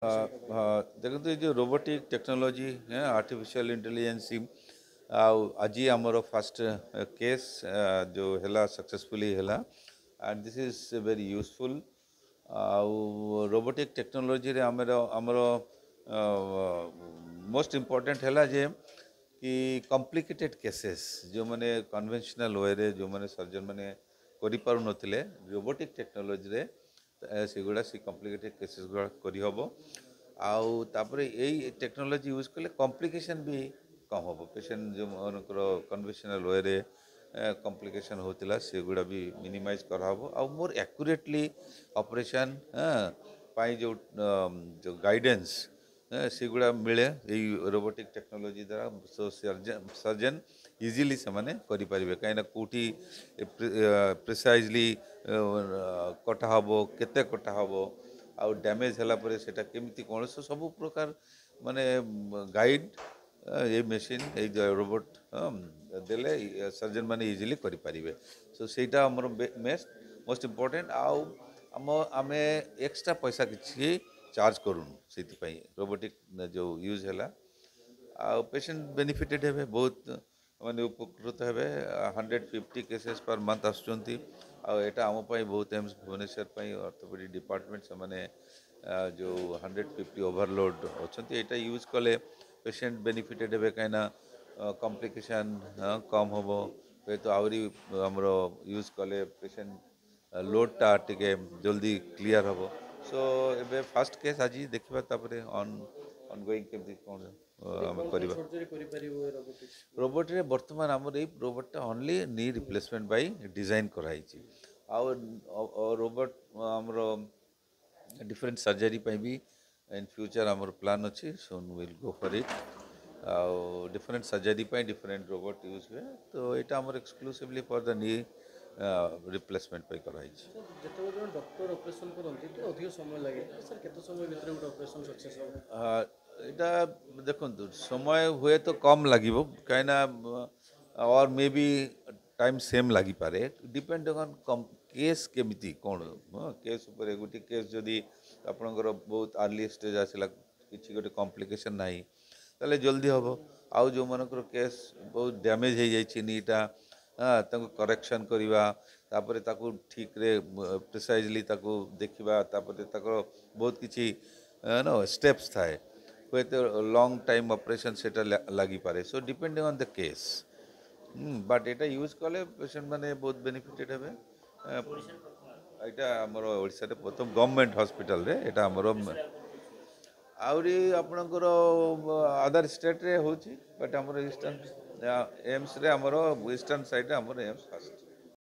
देखते जो robotic technology है आर्टिफिशियल इंटेलिजेंस आज आमर फास्ट केस जो है सक्सेसफुली है and this is very useful robotic technology रे आमर मोस्ट इम्पोर्टेंट है जे कि कॉम्प्लिकेटेड केसेस जो मैंने कन्वेंशनल वे रे जो मैंने सर्जन मैंने करिपारु नथिले रोबोटिक टेक्नोलॉजी रे सेगुड़ा से कॉम्प्लिकेटेड केसेस गुड़ा करहब आउ तापर यही टेक्नोलॉजी यूज कले कॉम्प्लिकेशन भी कम हम पेशेंट जो मनकर कन्वेंशनल वे रे कॉम्प्लिकेशन होता सेगुड़ा भी मिनिमाइज करहब आउ मोर एक्यूरेटली ऑपरेशन पाई जो गाइडेंस सेगुड़ा मिले यही रोबोटिक टेक्नोलॉजी द्वारा सो सर्जन इजिली से माने करें कहीं कौटी प्रिसाइजली कटा हम केते कटा हम आउ डैमेज है सेटा केमिति कौन सब प्रकार माने गाइड ये मेसीन ये रोबोट देले सर्जन माने इजिली करें सो सेटा हमर मोस्ट इम्पोर्टेंट आउ आम एक्स्ट्रा पैसा किसी चार्ज करूँ से रोबोटिक जो यूज है पेशेंट बेनिफिटेड हे बहुत माने उपकृत हे 150 केसेस पर मंथ आसुँच आम बहुत एम्स भुवनेश्वर ऑर्थोपेडिक डिपार्टमेंट से माने जो 150 ओवरलोड अच्छा यहाँ यूज कले पेशेंट बेनिफिटेड हे कहीं कॉम्प्लिकेशन कम हम हे तो आहरी आमर यूज कले पेशेंट लोडटा टिके जल्दी क्लियर हम सो ए फास्ट केस आज देखा ऑनगोइंग केमती कौन रोबोट रे बर्तमान आमर ये रोबोटा only knee replacement by design कराई रोबोट आमर डिफरेंट सर्जरी भी इन फ्यूचर आमर प्लान अच्छी सोन will go for it different surgery different robot use हुए तो यहाँ आमर exclusively for the knee replacement कराई डॉक्टर ऑपरेशन करते तो अधिक समय लगे सर केते समय भितर गोटे ऑपरेशन सक्सेस यहाँ देखु समय हुए तो कम लगे कहीं और मे बी टाइम सेम लगी पारे डिपेंड ऑन केस केमिति कौन केस उपर गोटे केस जदि आपणकर बहुत अर्ली स्टेज आसला किसी गोटे कॉम्प्लिकेशन नहीं ताले जल्दी हम आउ जो मनकर केस बहुत डैमेज हो जाइए नीटा करेक्शन करवा तापर ताकू ठीक रे प्रिसाइजली ताकू देखा तापर बहुत किसी नो स्टेप्स थाए हुए तो लॉन्ग टाइम ऑपरेशन सेटा लगी पारे so depending on the case but यहाँ यूज कले पेशेंट माने बहुत बेनिफिटेड हे यहाँ आमर ओडिशा रे प्रथम गवर्नमेंट हॉस्पिटल रे यहाँ आमर आहरी आपणकर अदर स्टेट रे होची बट आमर ईस्टर्न एम्स रे आमर ईस्टर्न साइड रे आमर एम्स फास्ट